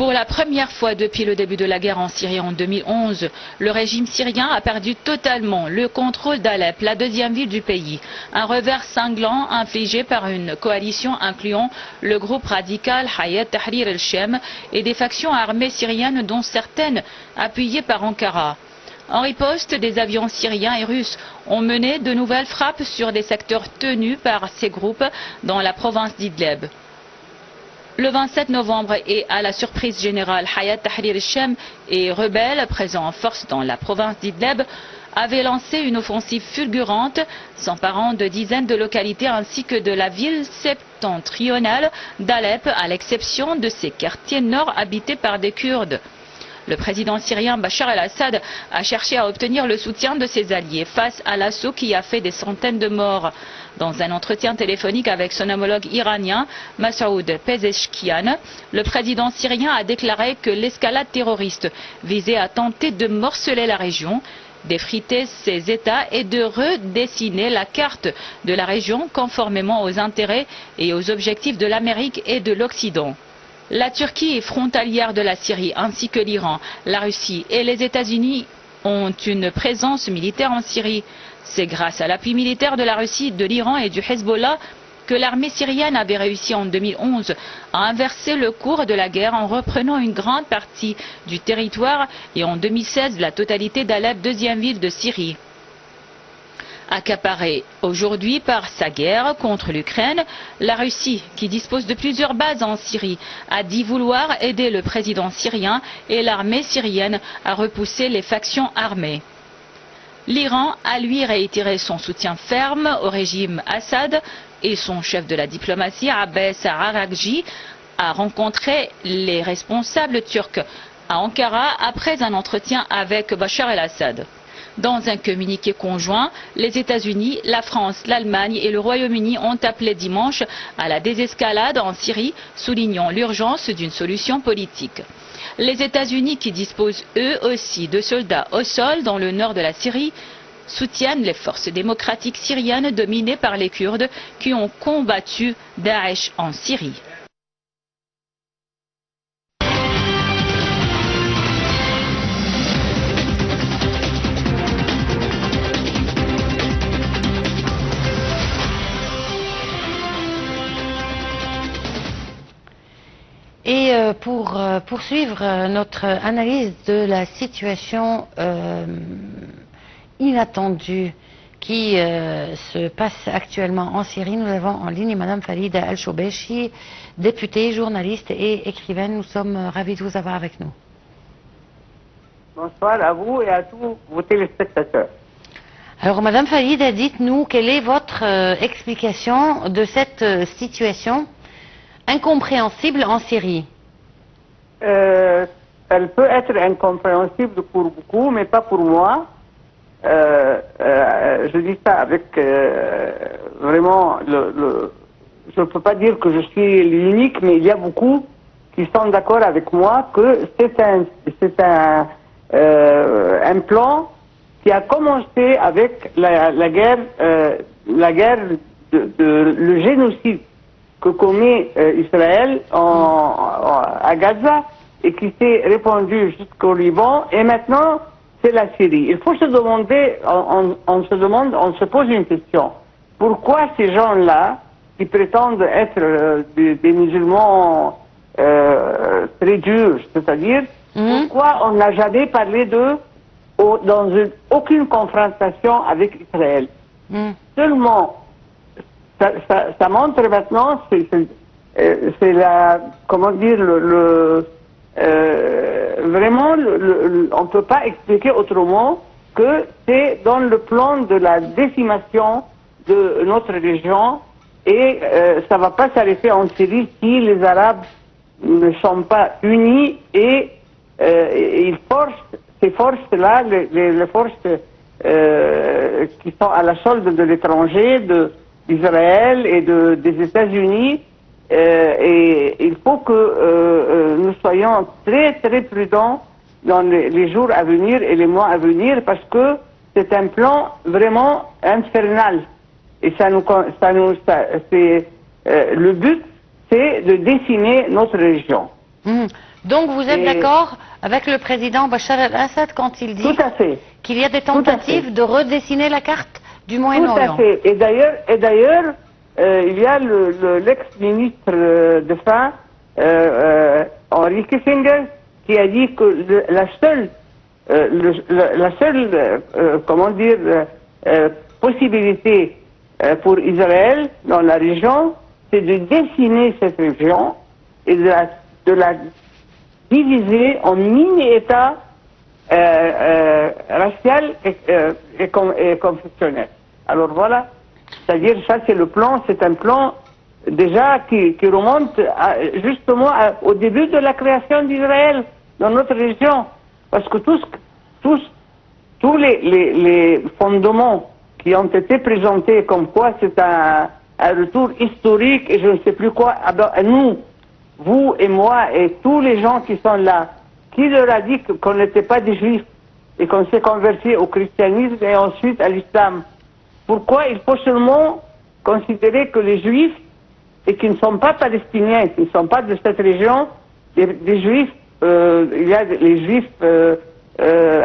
Pour la première fois depuis le début de la guerre en Syrie en 2011, le régime syrien a perdu totalement le contrôle d'Alep, la deuxième ville du pays. Un revers cinglant infligé par une coalition incluant le groupe radical Hayat Tahrir el-Shem et des factions armées syriennes dont certaines appuyées par Ankara. En riposte, des avions syriens et russes ont mené de nouvelles frappes sur des secteurs tenus par ces groupes dans la province d'Idlib. Le 27 novembre, et à la surprise générale, Hayat Tahrir el-Shem et rebelles présents en force dans la province d'Idlib avaient lancé une offensive fulgurante, s'emparant de dizaines de localités ainsi que de la ville septentrionale d'Alep, à l'exception de ses quartiers nord habités par des Kurdes. Le président syrien Bachar el-Assad a cherché à obtenir le soutien de ses alliés face à l'assaut qui a fait des centaines de morts. Dans un entretien téléphonique avec son homologue iranien, Masoud Pezeshkian, le président syrien a déclaré que l'escalade terroriste visait à tenter de morceler la région, d'effriter ses États et de redessiner la carte de la région conformément aux intérêts et aux objectifs de l'Amérique et de l'Occident. La Turquie est frontalière de la Syrie, ainsi que l'Iran, la Russie et les États-Unis ont une présence militaire en Syrie. C'est grâce à l'appui militaire de la Russie, de l'Iran et du Hezbollah que l'armée syrienne avait réussi en 2011 à inverser le cours de la guerre en reprenant une grande partie du territoire et en 2016 la totalité d'Alep, deuxième ville de Syrie. Accaparée aujourd'hui par sa guerre contre l'Ukraine, la Russie, qui dispose de plusieurs bases en Syrie, a dit vouloir aider le président syrien et l'armée syrienne à repousser les factions armées. L'Iran a lui réitéré son soutien ferme au régime Assad et son chef de la diplomatie, Abbas Araghchi, a rencontré les responsables turcs à Ankara après un entretien avec Bachar el-Assad. Dans un communiqué conjoint, les États-Unis, la France, l'Allemagne et le Royaume-Uni ont appelé dimanche à la désescalade en Syrie, soulignant l'urgence d'une solution politique. Les États-Unis, qui disposent eux aussi de soldats au sol dans le nord de la Syrie, soutiennent les forces démocratiques syriennes dominées par les Kurdes qui ont combattu Daesh en Syrie. Et pour poursuivre notre analyse de la situation inattendue qui se passe actuellement en Syrie, nous avons en ligne Madame Farida Al-Choubechi, députée, journaliste et écrivaine. Nous sommes ravis de vous avoir avec nous. Bonsoir à vous et à tous vos téléspectateurs. Alors Madame Farida, dites-nous quelle est votre explication de cette situation incompréhensible en Syrie? Elle peut être incompréhensible pour beaucoup, mais pas pour moi. Je dis ça avec vraiment je ne peux pas dire que je suis l'unique, mais il y a beaucoup qui sont d'accord avec moi que c'est un plan qui a commencé avec la guerre, le génocide que commet Israël à Gaza et qui s'est répandu jusqu'au Liban, et maintenant c'est la Syrie. Il faut se demander, on se pose une question. Pourquoi ces gens-là, qui prétendent être des musulmans très durs, c'est-à-dire, pourquoi on n'a jamais parlé d'eux dans aucune confrontation avec Israël? Seulement, ça montre maintenant, c'est la, comment dire, vraiment, on ne peut pas expliquer autrement que c'est dans le plan de la décimation de notre région, et ça ne va pas s'arrêter en Syrie si les Arabes ne sont pas unis et ils forcent, ces forces-là, les forces qui sont à la solde de l'étranger, d'Israël et des États-Unis, et il faut que nous soyons très très prudents dans les jours à venir et les mois à venir, parce que c'est un plan vraiment infernal. Et le but, c'est de décimer notre région. Donc vous êtes d'accord avec le président Bachar el-Assad quand il dit Tout à fait. qu'il y a des tentatives de redessiner la carte du Tout Moyen-Orient? à fait. Et d'ailleurs, il y a l'ex-ministre de fin, Henry Kissinger, qui a dit que la seule comment dire, possibilité pour Israël dans la région, c'est de dessiner cette région et de la diviser en mini-États racial et confessionnel. Alors voilà, c'est-à-dire ça c'est le plan, c'est un plan déjà qui remonte justement au début de la création d'Israël dans notre région. Parce que tous les fondements qui ont été présentés comme quoi c'est un retour historique et je ne sais plus quoi, nous, vous et moi et tous les gens qui sont là, qui leur a dit qu'on n'était pas des juifs et qu'on s'est converti au christianisme et ensuite à l'islam? Pourquoi il faut seulement considérer que les juifs, et qui ne sont pas palestiniens, qui ne sont pas de cette région, des juifs, il y a les juifs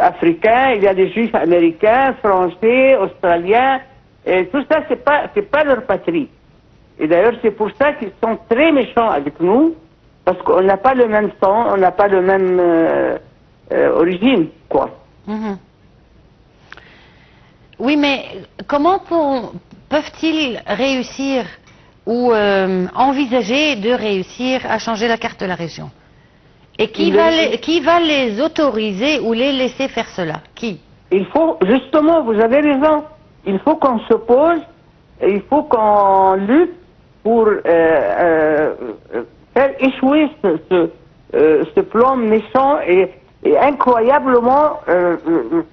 africains, il y a des juifs américains, français, australiens, et tout ça c'est pas leur patrie. Et d'ailleurs c'est pour ça qu'ils sont très méchants avec nous, parce qu'on n'a pas le même sang, on n'a pas le même origine, quoi. Oui, mais comment peuvent-ils réussir ou envisager de réussir à changer la carte de la région? Et qui va les autoriser ou les laisser faire cela? Qui? Il faut, justement, vous avez raison, il faut qu'on se pose, et il faut qu'on lutte pour faire échouer ce plan méchant et incroyablement,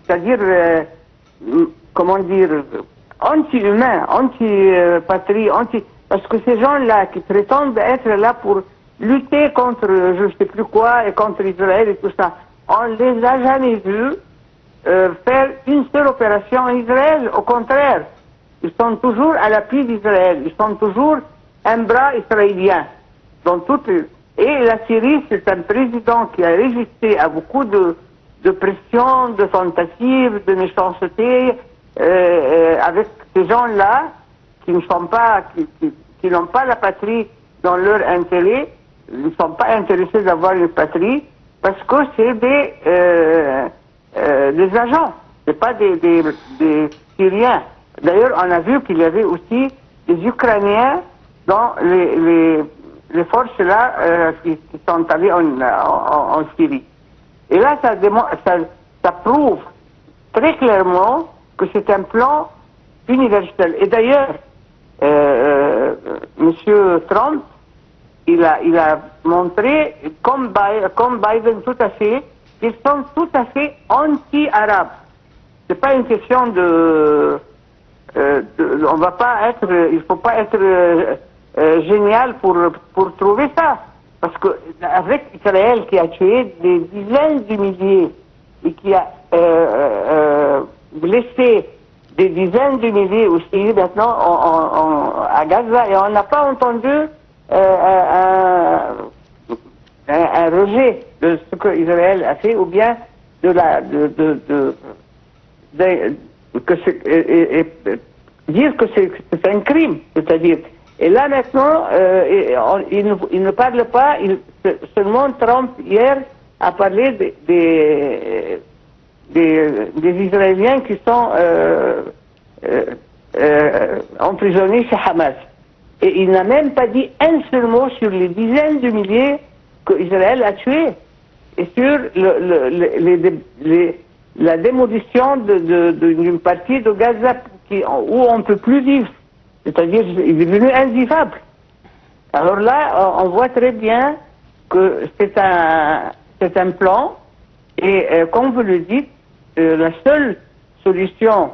c'est-à-dire, comment dire, anti-humain, anti-patrie, parce que ces gens-là qui prétendent être là pour lutter contre je ne sais plus quoi et contre Israël et tout ça, on les a jamais vus faire une seule opération en Israël. Au contraire, ils sont toujours à l'appui d'Israël, ils sont toujours un bras israélien dans toute. Et la Syrie, c'est un président qui a résisté à beaucoup de pression, de tentatives, de méchanceté, avec ces gens-là qui ne sont pas, qui n'ont pas la patrie dans leur intérêt, ils ne sont pas intéressés d'avoir une patrie, parce que c'est des agents, c'est pas des Syriens. D'ailleurs, on a vu qu'il y avait aussi des Ukrainiens dans les forces là qui sont allées en Syrie. Et là, ça prouve très clairement que c'est un plan universel. Et d'ailleurs, Monsieur Trump, il a montré, comme Biden tout à fait, qu'ils sont tout à fait anti-arabes. C'est pas une question on va pas être, il faut pas être génial pour trouver ça. Parce que avec Israël qui a tué des dizaines de milliers et qui a blessé des dizaines de milliers aussi maintenant à Gaza, et on n'a pas entendu un rejet de ce que Israël a fait, ou bien dire que c'est un crime, c'est-à-dire. Et là maintenant, il ne parle pas, seulement Trump hier a parlé des Israéliens qui sont emprisonnés chez Hamas. Et il n'a même pas dit un seul mot sur les dizaines de milliers qu'Israël a tués et sur la démolition d'une partie de Gaza où on ne peut plus vivre. C'est-à-dire il est devenu invivable. Alors là, on voit très bien que c'est un plan et comme vous le dites, la seule solution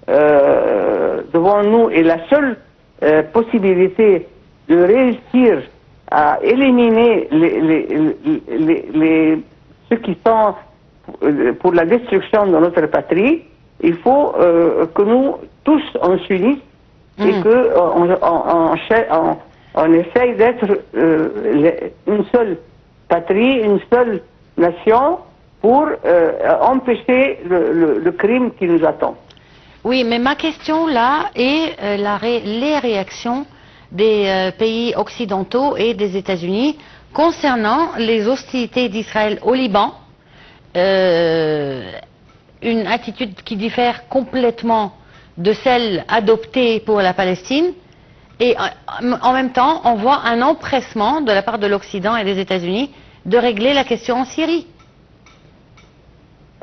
devant nous et la seule possibilité de réussir à éliminer ceux qui sont pour la destruction de notre patrie, il faut que nous tous on s'unisse et que on essaye d'être une seule patrie, une seule nation pour empêcher le crime qui nous attend. Oui, mais ma question là est les réactions des pays occidentaux et des États-Unis concernant les hostilités d'Israël au Liban, une attitude qui diffère complètement de celle adoptée pour la Palestine, et en même temps, on voit un empressement de la part de l'Occident et des États-Unis de régler la question en Syrie.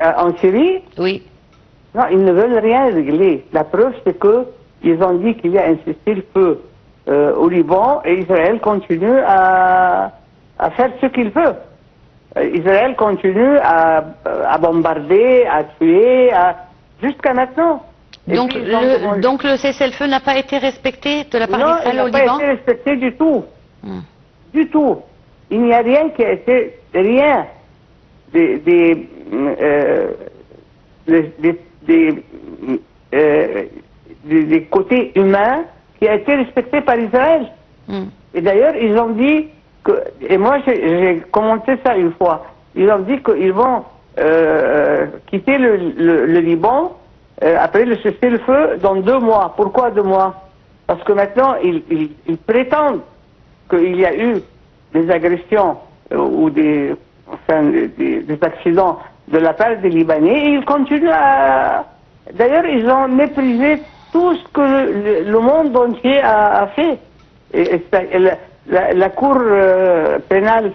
En Syrie? Oui. Non, ils ne veulent rien régler. La preuve, c'est qu'ils ont dit qu'il y a un cessez-le-feu au Liban et Israël continue à faire ce qu'il veut. Israël continue à bombarder, à tuer, jusqu'à maintenant. Donc le cessez-le-feu n'a pas été respecté de la part d'Israël au Liban? Non, il n'a pas été respecté du tout. Du tout. Il n'y a rien qui a été, rien des côtés humains qui a été respecté par Israël. Et d'ailleurs, ils ont dit que, et moi j'ai commenté ça une fois, ils ont dit qu'ils vont quitter le Liban après le cessez-le-feu dans 2 mois. Pourquoi 2 mois? Parce que maintenant, ils prétendent qu'il y a eu des agressions ou des accidents de la part des Libanais, et ils continuent à... D'ailleurs, ils ont méprisé tout ce que le monde entier a fait. Et la Cour pénale,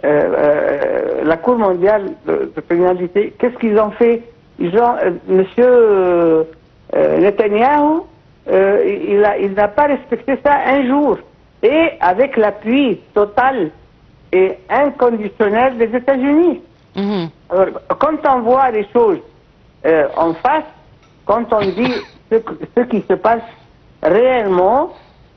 la Cour mondiale de pénalité, qu'est-ce qu'ils ont fait? Ils ont... Monsieur Netanyahou, il n'a pas respecté ça un jour. Et avec l'appui total et inconditionnel des États-Unis. Alors, quand on voit les choses en face, quand on dit ce qui se passe réellement,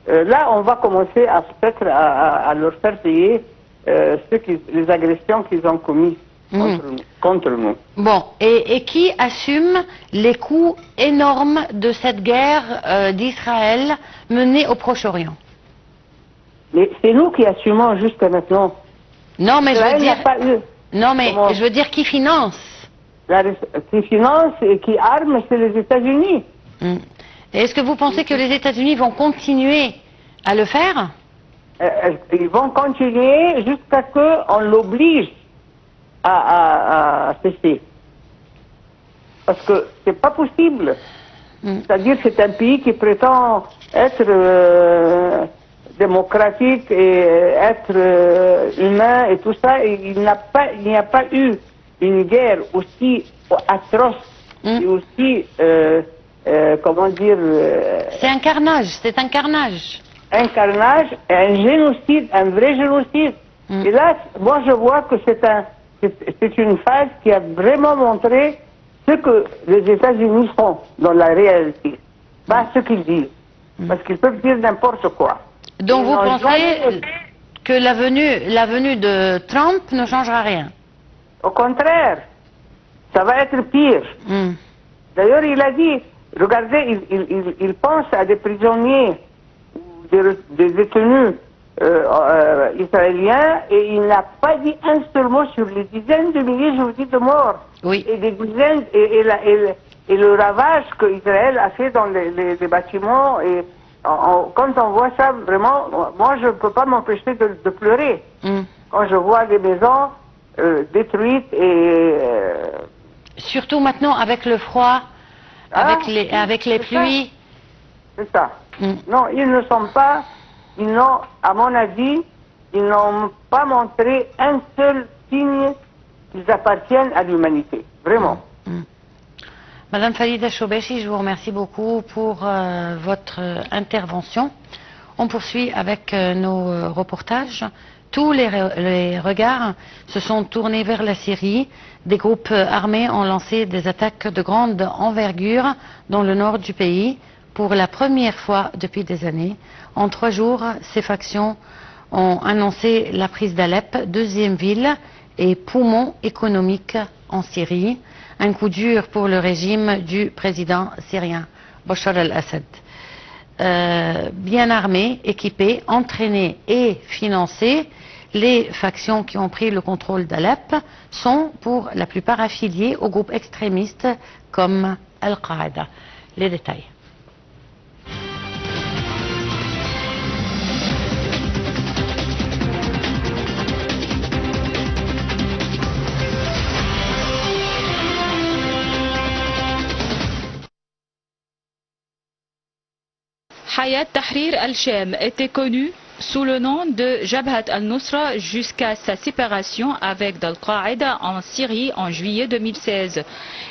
là on va commencer à peut-être à leur faire payer les agressions qu'ils ont commises contre nous. Bon, et qui assume les coûts énormes de cette guerre d'Israël menée au Proche-Orient? Mais c'est nous qui assumons jusqu'à maintenant. Non, mais Israël n'a pas eu. Non, mais je veux dire qui finance? Qui finance et qui arme, c'est les États-Unis. Est-ce que vous pensez que les États-Unis vont continuer à le faire? Ils vont continuer jusqu'à ce qu'on l'oblige à cesser. Parce que c'est pas possible. C'est-à-dire que c'est un pays qui prétend être démocratique et être humain et tout ça, et il n'y a pas eu une guerre aussi atroce et aussi, comment dire... c'est un carnage, c'est un carnage. Un carnage, un génocide, un vrai génocide. Et là, moi je vois que c'est une phase qui a vraiment montré ce que les États-Unis font dans la réalité, pas ce qu'ils disent. Parce qu'ils peuvent dire n'importe quoi. Donc vous pensez que la venue de Trump ne changera rien? Au contraire, ça va être pire. D'ailleurs, il a dit, regardez, il pense à des prisonniers, des détenus israéliens, et il n'a pas dit un seul mot sur les dizaines de milliers, je vous dis, de morts. Oui. Et des dizaines, et le ravage qu'Israël a fait dans les bâtiments. Et quand on voit ça, vraiment, moi je ne peux pas m'empêcher de pleurer. Quand je vois les maisons détruites et... surtout maintenant avec le froid, avec les pluies. C'est ça. Non, ils ne sont pas... Ils n'ont, à mon avis, ils n'ont pas montré un seul signe qu'ils appartiennent à l'humanité. Vraiment. Madame Falida Chobeschi, je vous remercie beaucoup pour votre intervention. On poursuit avec nos reportages. Tous les regards se sont tournés vers la Syrie. Des groupes armés ont lancé des attaques de grande envergure dans le nord du pays. Pour la première fois depuis des années, en 3 jours, ces factions ont annoncé la prise d'Alep, 2e ville et poumon économique en Syrie. Un coup dur pour le régime du président syrien Bachar el-Assad. Bien armés, équipés, entraînés et financés, les factions qui ont pris le contrôle d'Alep sont pour la plupart affiliées aux groupes extrémistes comme Al-Qaïda. Les détails. Hayat Tahrir al-Sham était connu sous le nom de Jabhat al-Nusra jusqu'à sa séparation avec Al-Qaïda en Syrie en juillet 2016.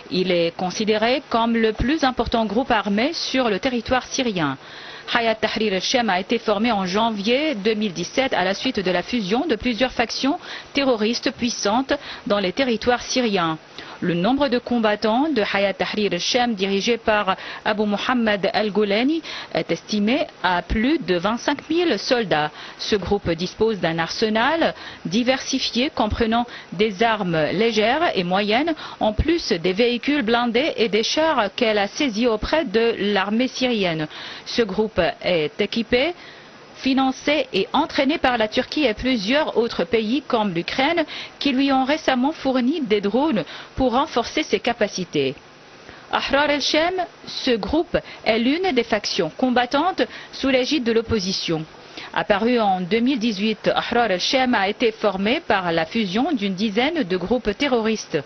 Il est considéré comme le plus important groupe armé sur le territoire syrien. Hayat Tahrir al-Sham a été formé en janvier 2017 à la suite de la fusion de plusieurs factions terroristes puissantes dans les territoires syriens. Le nombre de combattants de Hayat Tahrir al-Sham dirigé par Abu Muhammad al-Golani est estimé à plus de 25 000 soldats. Ce groupe dispose d'un arsenal diversifié comprenant des armes légères et moyennes, en plus des véhicules blindés et des chars qu'elle a saisis auprès de l'armée syrienne. Ce groupe est équipé, financé et entraîné par la Turquie et plusieurs autres pays comme l'Ukraine qui lui ont récemment fourni des drones pour renforcer ses capacités. Ahrar al-Sham, ce groupe est l'une des factions combattantes sous l'égide de l'opposition. Apparu en 2018, Ahrar al-Sham a été formé par la fusion d'une dizaine de groupes terroristes.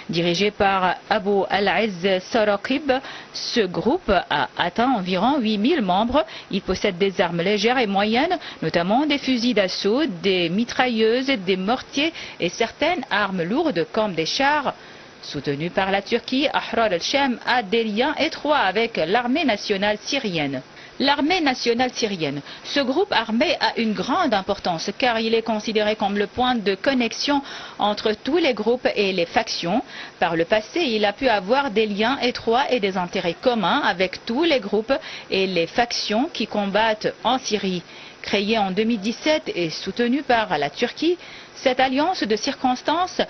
Dirigé par Abu al-Izz Saraqib, ce groupe a atteint environ 8000 membres. Il possède des armes légères et moyennes, notamment des fusils d'assaut, des mitrailleuses, des mortiers et certaines armes lourdes comme des chars. Soutenu par la Turquie, Ahrar al-Sham a des liens étroits avec l'armée nationale syrienne. L'armée nationale syrienne. Ce groupe armé a une grande importance car il est considéré comme le point de connexion entre tous les groupes et les factions. Par le passé, il a pu avoir des liens étroits et des intérêts communs avec tous les groupes et les factions qui combattent en Syrie. Créé en 2017 et soutenu par la Turquie, cette alliance de circonstances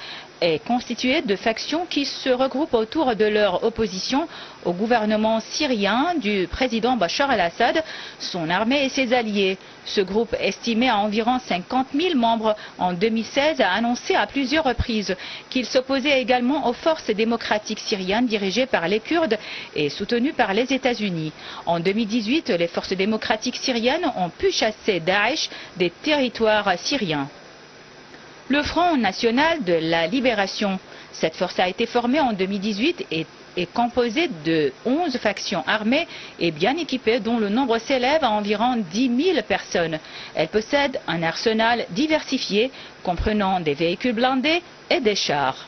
est constituée de factions qui se regroupent autour de leur opposition au gouvernement syrien du président Bachar al-Assad, son armée et ses alliés. Ce groupe, estimé à environ 50 000 membres en 2016, a annoncé à plusieurs reprises qu'il s'opposait également aux forces démocratiques syriennes dirigées par les Kurdes et soutenues par les États-Unis. En 2018, les forces démocratiques syriennes ont pu chasser Daesh des territoires syriens. Le Front national de la libération. Cette force a été formée en 2018 et est composée de 11 factions armées et bien équipées dont le nombre s'élève à environ 10 000 personnes. Elle possède un arsenal diversifié comprenant des véhicules blindés et des chars.